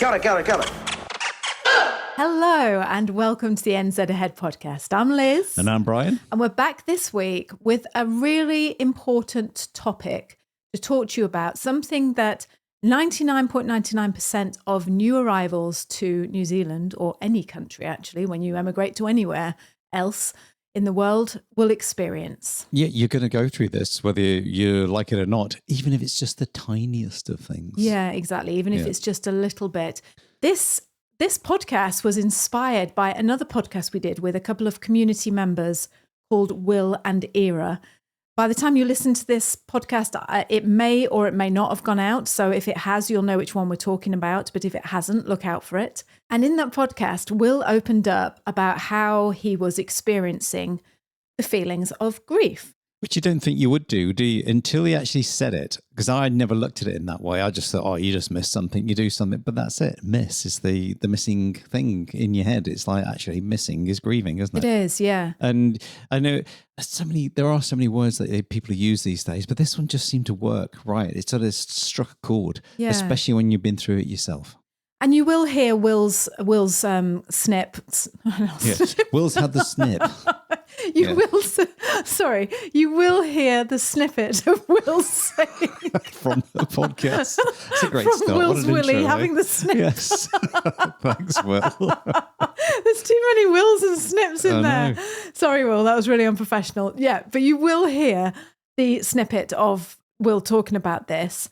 Got it. Hello and welcome to the NZ Ahead podcast. I'm Liz. And I'm Brian. And we're back this week with a really important topic to talk to you about, something that 99.99% of new arrivals to New Zealand, or any country actually, when you emigrate to anywhere else in the world, will experience. Yeah, you're going to go through this, whether you like it or not, even if it's just the tiniest of things. Yeah, exactly. Even if it's just a little bit. This podcast was inspired by another podcast we did with a couple of community members called Will and Era. By the time you listen to this podcast, it may or it may not have gone out. So if it has, you'll know which one we're talking about. But if it hasn't, look out for it. And in that podcast, Will opened up about how he was experiencing the feelings of grief. Which you don't think you would do you? Until he actually said it. Because I never looked at it in that way. I just thought, you just missed something, you do something. But that's it. Miss is the missing thing in your head. It's like actually missing is grieving, isn't it? It is, yeah. And I know there are so many words that people use these days, but this one just seemed to work, right? It sort of struck a chord, especially when you've been through it yourself. And you will hear Will's snip. Yes. Will's had the snip. You will hear the snippet of Will saying from the podcast. It's a great from start. Will's Willie intro, having the snip. Yes. Thanks, Will. There's too many Wills and snips in there. Sorry, Will, that was really unprofessional. Yeah, but you will hear the snippet of Will talking about this.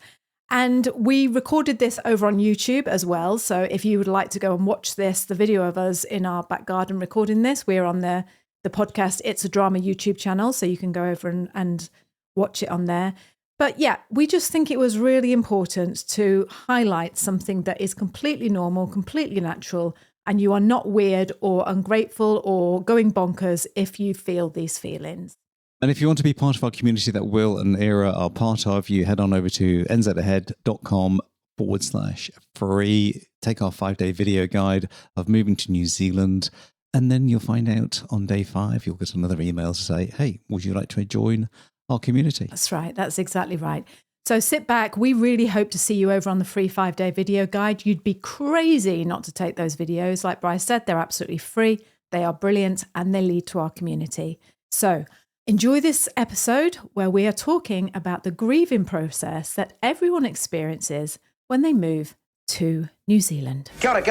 And we recorded this over on YouTube as well. So if you would like to go and watch this, the video of us in our back garden recording this, we're on the podcast It's a Drama YouTube channel. So you can go over and watch it on there. But yeah, we just think it was really important to highlight something that is completely normal, completely natural, and you are not weird or ungrateful or going bonkers if you feel these feelings. And if you want to be part of our community that Will and Era are part of, you head on over to nzahead.com/free. Take our 5-day video guide of moving to New Zealand. And then you'll find out on day 5, you'll get another email to say, hey, would you like to join our community? That's right. That's exactly right. So sit back. We really hope to see you over on the free 5-day video guide. You'd be crazy not to take those videos. Like Bryce said, they're absolutely free. They are brilliant and they lead to our community. So enjoy this episode where we are talking about the grieving process that everyone experiences when they move to New Zealand. Got it.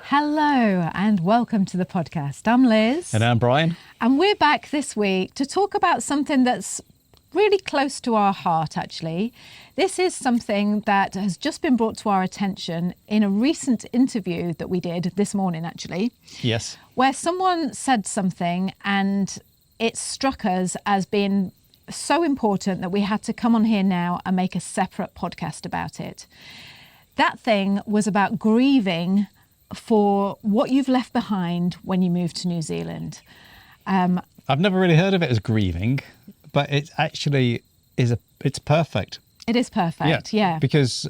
Hello and welcome to the podcast. I'm Liz. And I'm Brian. And we're back this week to talk about something that's really close to our heart, actually. This is something that has just been brought to our attention in a recent interview that we did this morning, actually. Yes. Where someone said something and it struck us as being so important that we had to come on here now and make a separate podcast about it. That thing was about grieving for what you've left behind when you move to New Zealand. I've never really heard of it as grieving, but it actually it's perfect. It is perfect, yeah. Because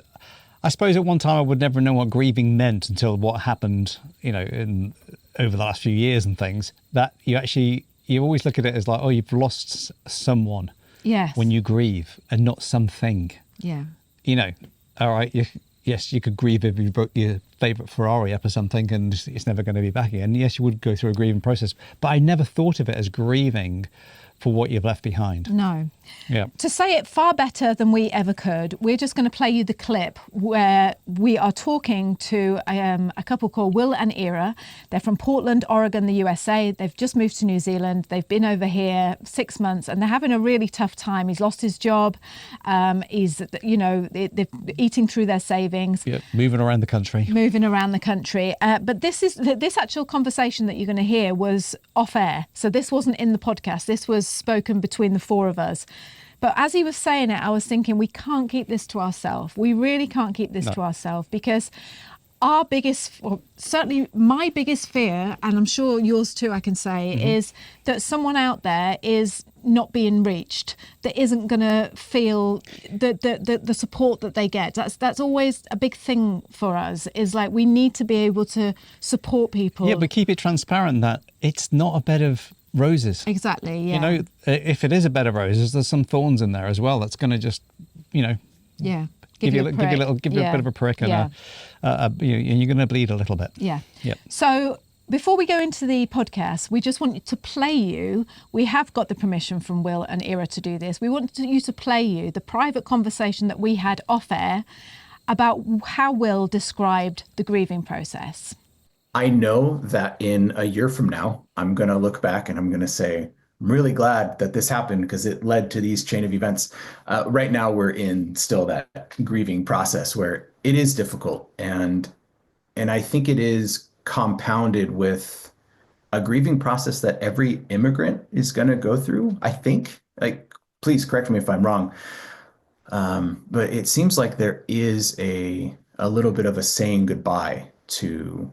I suppose at one time I would never know what grieving meant until what happened, over the last few years and things. That you always look at it as like, oh, you've lost someone. Yes. When you grieve and not something. Yeah. All right, yes, you could grieve if you broke your favourite Ferrari up or something and it's never going to be back again. Yes, you would go through a grieving process, but I never thought of it as grieving for what you've left behind. No. Yeah. To say it far better than we ever could, we're just going to play you the clip where we are talking to a couple called Will and Era. They're from Portland, Oregon, the USA. They've just moved to New Zealand. They've been over here 6 months and they're having a really tough time. He's lost his job. They're eating through their savings. Yeah, moving around the country. But this actual conversation that you're going to hear was off air. So this wasn't in the podcast. This was spoken between the four of us. But as he was saying it, I was thinking we can't keep this to ourselves. We really can't keep this to ourselves, because our biggest, or certainly my biggest fear, and I'm sure yours too, I can say, is that someone out there is not being reached, that isn't going to feel the support that they get. That's always a big thing for us, is like we need to be able to support people. Yeah, but keep it transparent that it's not a bed of roses. Exactly, yeah. If it is a bed of roses, there's some thorns in there as well. That's going to just, give you a bit of a prick and you're going to bleed a little bit. Yeah. Yep. So before we go into the podcast, we just want to play you. We have got the permission from Will and Ira to do this. We want you to play you the private conversation that we had off air about how Will described the grieving process. I know that in a year from now, I'm going to look back and I'm going to say, I'm really glad that this happened because it led to these chain of events. Right now, we're in still that grieving process where it is difficult. And I think it is compounded with a grieving process that every immigrant is going to go through. I think, like, please correct me if I'm wrong. But it seems like there is a little bit of a saying goodbye to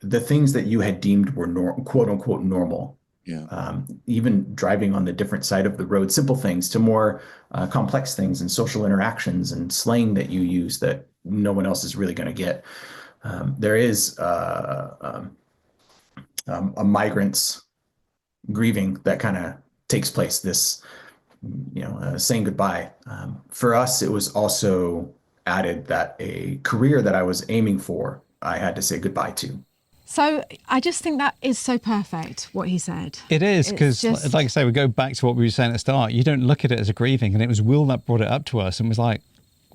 the things that you had deemed were quote unquote normal. Yeah. Even driving on the different side of the road, simple things to more complex things and social interactions and slang that you use that no one else is really going to get. There is a migrant's grieving that kind of takes place, this, saying goodbye. For us, it was also added that a career that I was aiming for, I had to say goodbye to. So I just think that is so perfect, what he said. It is, because like I say, we go back to what we were saying at the start. You don't look at it as a grieving, and it was Will that brought it up to us and was like,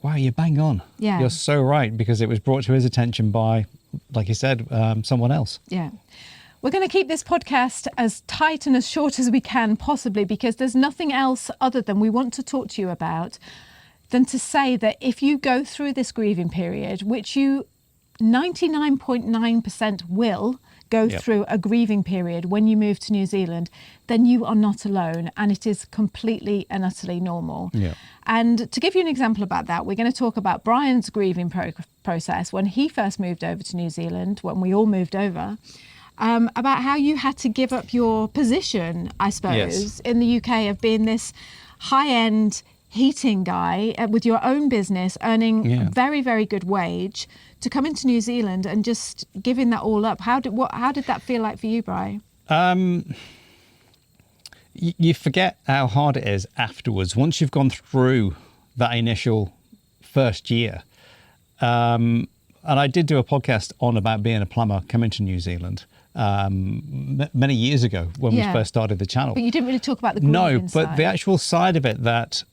wow, you're bang on. Yeah. You're so right, because it was brought to his attention by, like you said, someone else. Yeah. We're going to keep this podcast as tight and as short as we can possibly, because there's nothing else other than we want to talk to you about than to say that if you go through this grieving period, which you 99.9% will go through a grieving period when you move to New Zealand, then you are not alone, and it is completely and utterly normal. Yeah. And to give you an example about that, we're going to talk about Brian's grieving process when he first moved over to New Zealand, when we all moved over, about how you had to give up your position, I suppose, in the UK of being this high-end heating guy with your own business, earning a very, very good wage, to come into New Zealand and just giving that all up. How did that feel like for you, Bri? You forget how hard it is afterwards. Once you've gone through that initial first year. And I did do a podcast on about being a plumber coming to New Zealand many years ago when we first started the channel. But you didn't really talk about the grieving side. The actual side of it that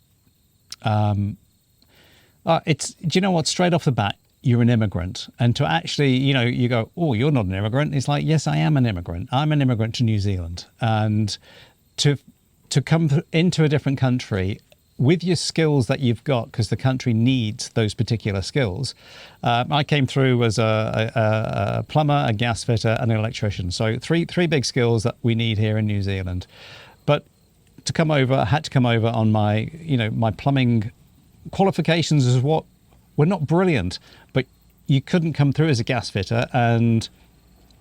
it's, do you know what, straight off the bat, you're an immigrant. And to actually, you go, oh, you're not an immigrant. It's like, yes, I am an immigrant. I'm an immigrant to New Zealand. And to come into a different country with your skills that you've got, because the country needs those particular skills. I came through as a plumber, a gas fitter, and an electrician. So three big skills that we need here in New Zealand. But to come over, I had to come over on my, my plumbing qualifications is what were not brilliant, but you couldn't come through as a gas fitter. And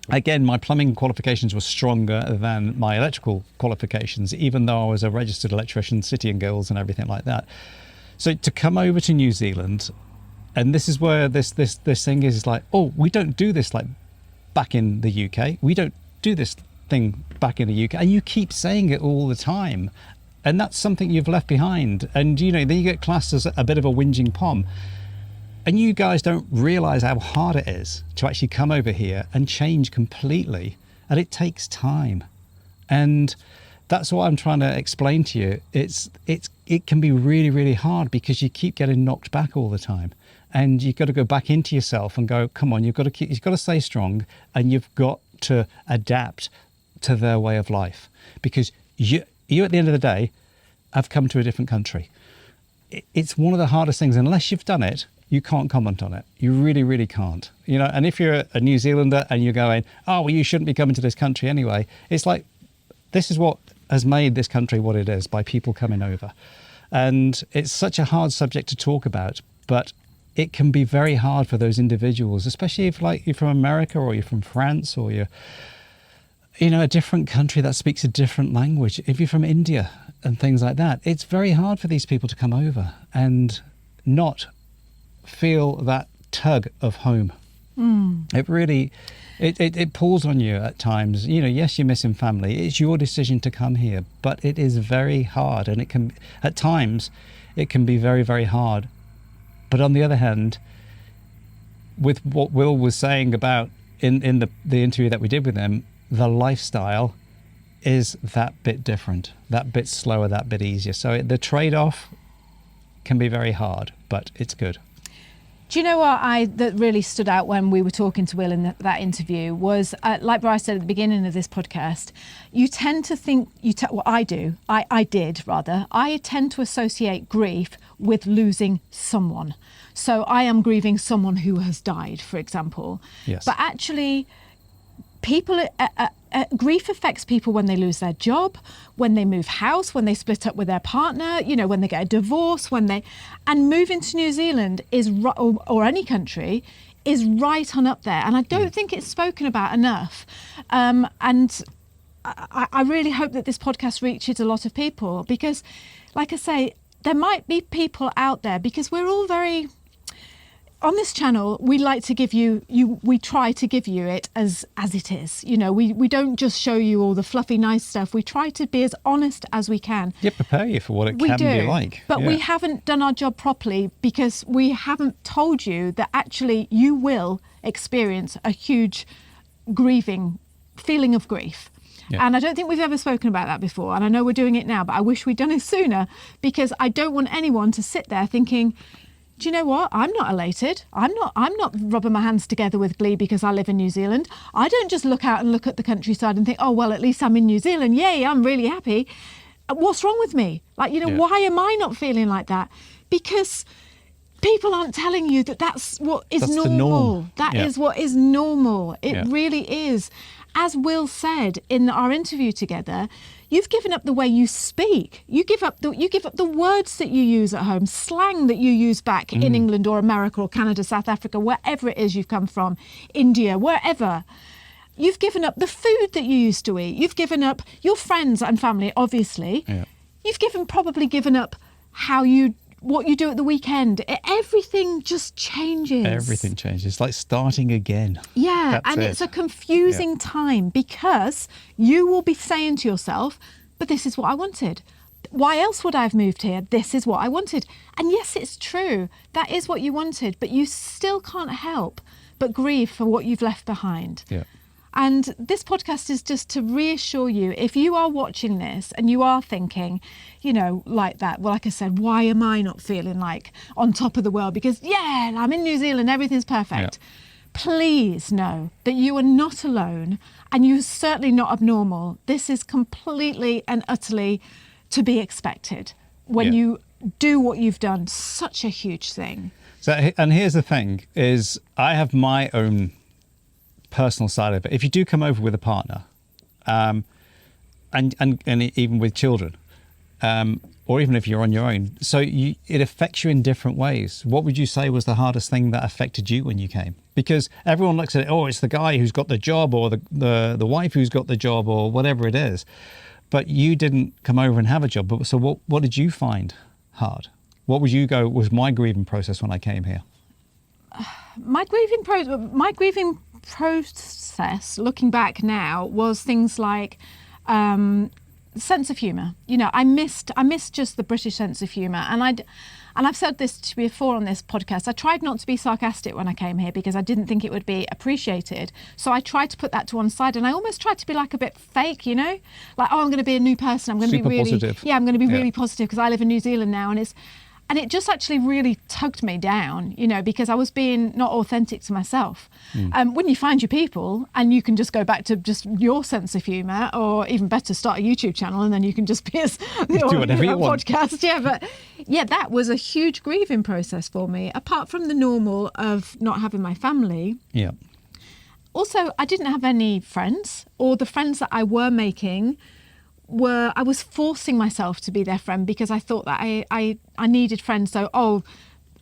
again, my plumbing qualifications were stronger than my electrical qualifications, even though I was a registered electrician, City and Guilds and everything like that. So to come over to New Zealand, and this is where this thing is like, oh, we don't do this like back in the UK. We don't do this thing back in the UK. And you keep saying it all the time. And that's something you've left behind. And, then you get classed as a bit of a whinging pom. And you guys don't realize how hard it is to actually come over here and change completely. And it takes time. And that's what I'm trying to explain to you. It can be really, really hard because you keep getting knocked back all the time. And you've got to go back into yourself and go, come on, you've got to stay strong, and you've got to adapt to their way of life. Because you at the end of the day have come to a different country. It's one of the hardest things. Unless you've done it, you can't comment on it. You really, really can't. And if you're a New Zealander and you're going, oh, well, you shouldn't be coming to this country anyway. It's like, this is what has made this country what it is, by people coming over. And it's such a hard subject to talk about, but it can be very hard for those individuals, especially if you're from America or you're from France or you're, a different country that speaks a different language. If you're from India and things like that, it's very hard for these people to come over and not feel that tug of home. It really, it pulls on you at times. Yes, you're missing family. It's your decision to come here, but it is very hard, and at times it can be very, very hard. But on the other hand, with what Will was saying about in the interview that we did with him, the lifestyle is that bit different, that bit slower, that bit easier. So the trade-off can be very hard, but it's good. Do you know what that really stood out when we were talking to Will in that interview was, like Bryce said at the beginning of this podcast, you tend to think, I tend to associate grief with losing someone. So I am grieving someone who has died, for example. Yes. But actually, people, grief affects people when they lose their job, when they move house, when they split up with their partner, when they get a divorce, and moving to New Zealand or any country is right on up there. And I don't think it's spoken about enough. And I really hope that this podcast reaches a lot of people because, like I say, there might be people out there, because we're all very... On this channel, we like to give we try to give you it as it is. We don't just show you all the fluffy, nice stuff. We try to be as honest as we can. Yeah, prepare you for what it can be like. But we haven't done our job properly because we haven't told you that actually you will experience a huge feeling of grief. Yeah. And I don't think we've ever spoken about that before. And I know we're doing it now, but I wish we'd done it sooner, because I don't want anyone to sit there thinking, do you know what? I'm not elated. I'm not rubbing my hands together with glee because I live in New Zealand. I don't just look out and look at the countryside and think, oh, well, at least I'm in New Zealand. Yay, I'm really happy. What's wrong with me? Why am I not feeling like that? Because people aren't telling you that that's what is normal. The norm. That is what is normal. It really is. As Will said in our interview together, you've given up the way you speak. You give up the words that you use at home, slang that you use back in England or America or Canada, South Africa, wherever it is you've come from, India, wherever. You've given up the food that you used to eat. You've given up your friends and family, obviously. Yeah. You've probably given up what you do at the weekend. Everything just changes. Everything changes. It's like starting again. Yeah, it's a confusing time, because you will be saying to yourself, but this is what I wanted. Why else would I have moved here? This is what I wanted. And yes, it's true. That is what you wanted, but you still can't help but grieve for what you've left behind. Yeah. And this podcast is just to reassure you, if you are watching this and you are thinking, like that, well, like I said, why am I not feeling like on top of the world? Because, I'm in New Zealand, everything's perfect. Yeah. Please know that you are not alone, and you're certainly not abnormal. This is completely and utterly to be expected when you do what you've done, such a huge thing. So, and here's the thing, is I have my own personal side of it. If you do come over with a partner, and even with children, or even if you're on your own, so it affects you in different ways. What would you say was the hardest thing that affected you when you came? Because everyone looks at it, it's the guy who's got the job, or the wife who's got the job, or whatever it is. But you didn't come over and have a job. So what did you find hard? What would you go was my grieving process when I came here? My grieving process, looking back now, was things like sense of humour. I missed just the British sense of humour, and I've said this before on this podcast. I tried not to be sarcastic when I came here because I didn't think it would be appreciated. So I tried to put that to one side, and I almost tried to be like a bit fake, like, I'm going to be a new person. I'm going to be really positive. Yeah, I'm going to be really positive because I live in New Zealand now, and it just actually really tugged me down, because I was being not authentic to myself. When you find your people and you can just go back to just your sense of humour, or even better, start a YouTube channel and then you can just be do whatever you want. Podcast. Yeah, but that was a huge grieving process for me, apart from the normal of not having my family. Yeah. Also, I didn't have any friends, or the friends that I were making I was forcing myself to be their friend because I thought that I needed friends. So,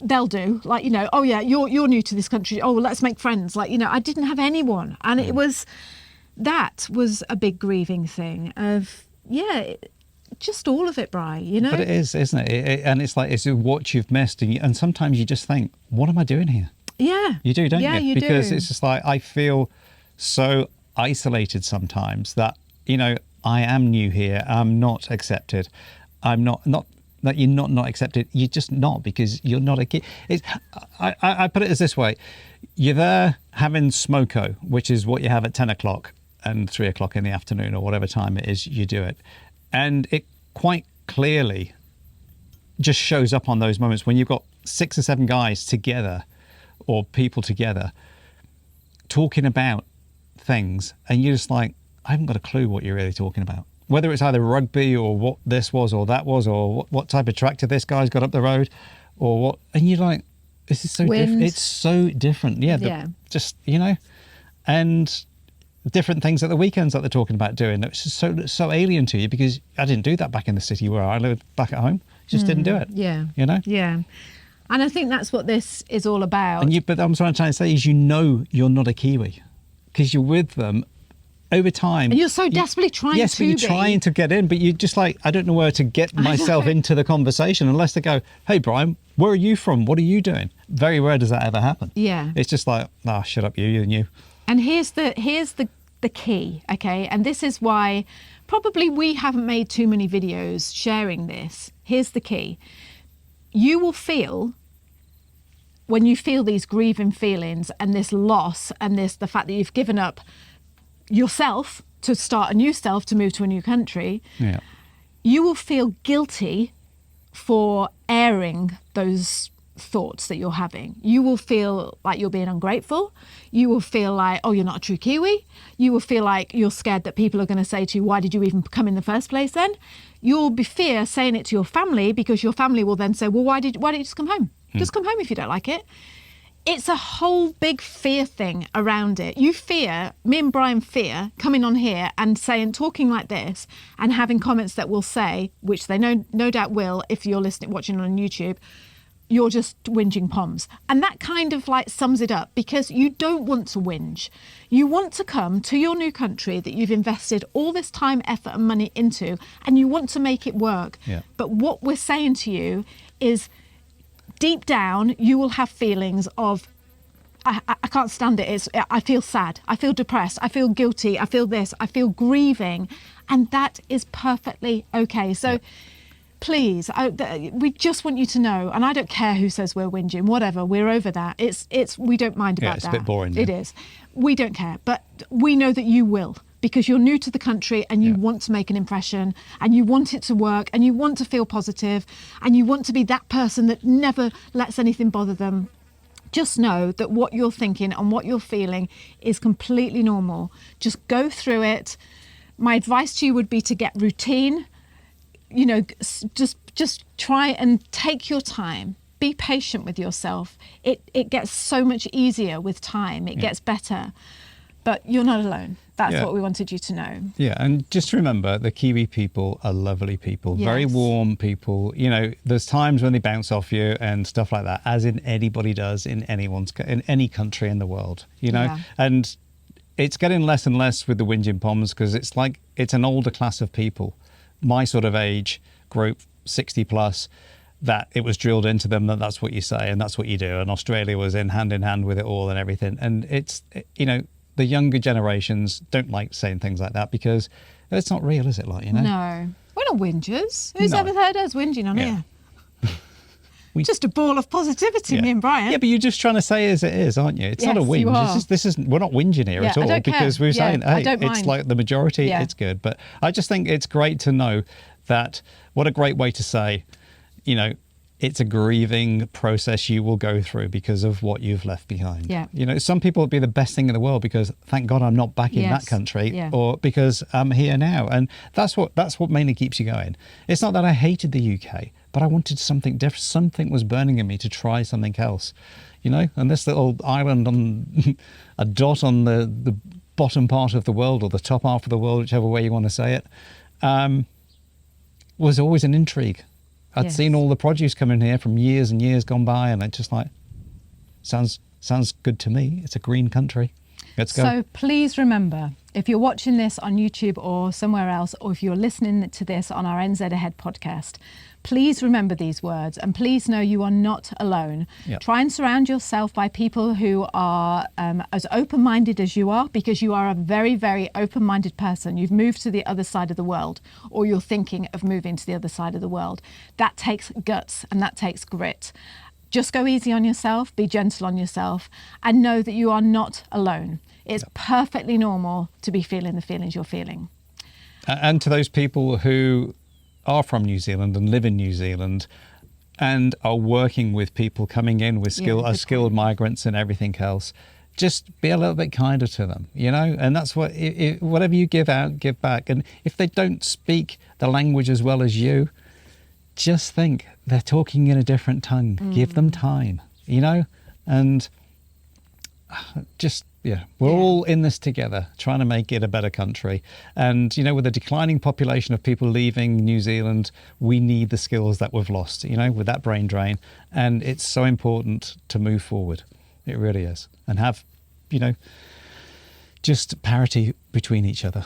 they'll do, like, you're new to this country. Let's make friends. Like, I didn't have anyone. And that was a big grieving thing of, just all of it, Bri, But it is, isn't it? And it's like, it's what you've missed. And sometimes you just think, what am I doing here? Yeah. You do, don't you? Yeah, you do. Because it's just like, I feel so isolated sometimes that, I am new here. I'm not accepted. I'm not that you're not accepted. You're just not, because you're not a kid. I put it as this way. You're there having smoko, which is what you have at 10 o'clock and 3 o'clock in the afternoon, or whatever time it is you do it. And it quite clearly just shows up on those moments when you've got 6 or 7 guys together, or people together, talking about things, and you're just like, I haven't got a clue what you're really talking about. Whether it's either rugby, or what this was, or that was, or what type of tractor this guy's got up the road, or what, and you're like, this is so different. It's so different. Yeah. Just, and different things at the weekends that they're talking about doing. It's just so alien to you, because I didn't do that back in the city where I lived back at home. Just didn't do it. Yeah. Yeah. And I think that's what this is all about. But I'm trying to say is, you're not a Kiwi, because you're with them over time. And you're so desperately trying to Yes, but you're trying to get in, but you're just like, I don't know where to get myself into the conversation unless they go, hey, Brian, where are you from? What are you doing? Very rare does that ever happen. Yeah. It's just like, shut up, you and you. And here's the key, okay? And this is why probably we haven't made too many videos sharing this. Here's the key. You will feel, when you feel these grieving feelings and this loss and the fact that you've given up yourself to start a new self, to move to a new country, you will feel guilty for airing those thoughts that you're having. You will feel like you're being ungrateful. You will feel like, oh, you're not a true Kiwi. You will feel like you're scared that people are going to say to you, why did you even come in the first place then? You'll be fear saying it to your family, because your family will then say, well, why did you just come home? Just come home if you don't like it. It's a whole big fear thing around it. You fear, me and Brian fear coming on here and talking like this and having comments that will say, which they no doubt will if you're watching on YouTube, you're just whinging poms. And that kind of like sums it up, because you don't want to whinge. You want to come to your new country that you've invested all this time, effort and money into, and you want to make it work. Yeah. But what we're saying to you is, deep down, you will have feelings of, I can't stand it. I feel sad. I feel depressed. I feel guilty. I feel this. I feel grieving. And that is perfectly okay. So please, we just want you to know, and I don't care who says we're whinging, whatever, we're over that. We don't mind about that. It's a bit boring. It is. We don't care. But we know that you will, because you're new to the country and you want to make an impression, and you want it to work, and you want to feel positive, and you want to be that person that never lets anything bother them. Just know that what you're thinking and what you're feeling is completely normal. Just go through it. My advice to you would be to get routine. Just try and take your time. Be patient with yourself. It gets so much easier with time. It gets better. But you're not alone. That's what we wanted you to know. Yeah, and just remember, the Kiwi people are lovely people, very warm people. There's times when they bounce off you and stuff like that, as in anybody does in any country in the world. And it's getting less and less with the whinging poms, because it's an older class of people, my sort of age group, 60 plus, that it was drilled into them that that's what you say and that's what you do. And Australia was in hand with it all and everything. And the younger generations don't like saying things like that, because it's not real, is it? No, we're not whingers. Who's ever heard us whinging on here? Just a ball of positivity, me and Brian. Yeah, but you're just trying to say as it is, aren't you? It's not a whinge. We're not whinging here at all, because we're saying, hey, it's like the majority, it's good. But I just think it's great to know that, what a great way to say, it's a grieving process you will go through because of what you've left behind. Yeah. Some people, it'd be the best thing in the world, because thank God I'm not back in that country, or because I'm here now. And that's what mainly keeps you going. It's not that I hated the UK, but I wanted something different. Something was burning in me to try something else, and this little island on a dot on the bottom part of the world, or the top half of the world, whichever way you want to say it, was always an intrigue. I'd seen all the produce coming here from years and years gone by, and it just like, sounds good to me. It's a green country. Let's go. So please remember, If you're watching this on YouTube or somewhere else, or if you're listening to this on our NZ Ahead podcast, please remember these words and please know you are not alone. Yep. Try and surround yourself by people who are as open-minded as you are, because you are a very, very open-minded person. You've moved to the other side of the world, or you're thinking of moving to the other side of the world. That takes guts and that takes grit. Just go easy on yourself, be gentle on yourself, and know that you are not alone. It's perfectly normal to be feeling the feelings you're feeling. And to those people who are from New Zealand and live in New Zealand and are working with people coming in with skilled migrants and everything else, just be a little bit kinder to them, you know? And that's what, whatever you give out, give back. And if they don't speak the language as well as you, just think they're talking in a different tongue. Give them time, you know? And just, we're all in this together, trying to make it a better country. And, you know, with a declining population of people leaving New Zealand, we need the skills that we've lost, you know, with that brain drain. And it's so important to move forward. It really is. And have, you know, just parity between each other.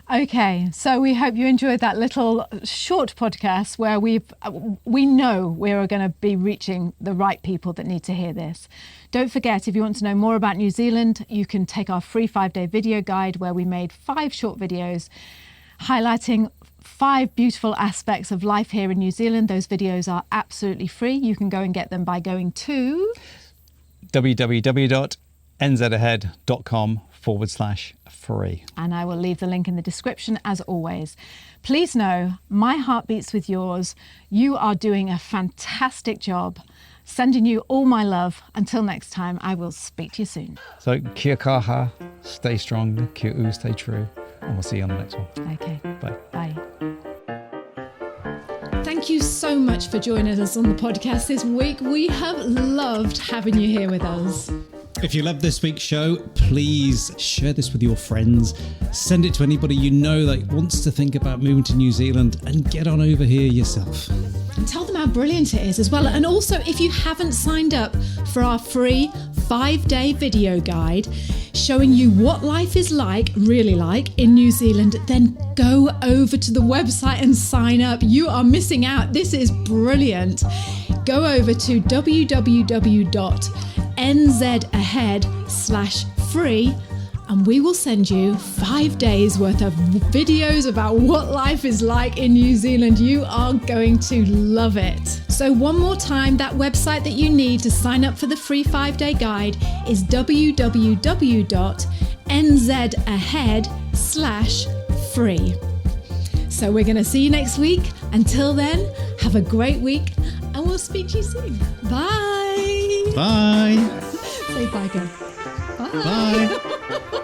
Okay, so we hope you enjoyed that little short podcast where we know we're going to be reaching the right people that need to hear this. Don't forget, if you want to know more about New Zealand, you can take our free 5-day video guide where we made 5 short videos highlighting 5 beautiful aspects of life here in New Zealand. Those videos are absolutely free. You can go and get them by going to www.nzahead.com/free. And I will leave the link in the description as always. Please know my heart beats with yours. You are doing a fantastic job. Sending you all my love. Until next time, I will speak to you soon. So kia kaha, stay strong, kia u, stay true, and we'll see you on the next one. Okay. Bye. Bye. Thank you so much for joining us on the podcast this week. We have loved having you here with us. If you love this week's show, please share this with your friends. Send it to anybody you know that wants to think about moving to New Zealand, and get on over here yourself. And tell them how brilliant it is as well. And also, if you haven't signed up for our free 5-day video guide showing you what life is like, really like, in New Zealand, then go over to the website and sign up. You are missing out. This is brilliant. Go over to www.nzahead.com/free and we will send you 5 days worth of videos about what life is like in New Zealand. You are going to love it. So one more time, that website that you need to sign up for the free 5-day guide is www.nzahead.com/free. So we're going to see you next week. Until then, have a great week and we'll speak to you soon. Bye. Bye. Say bye, girl. Bye. Bye.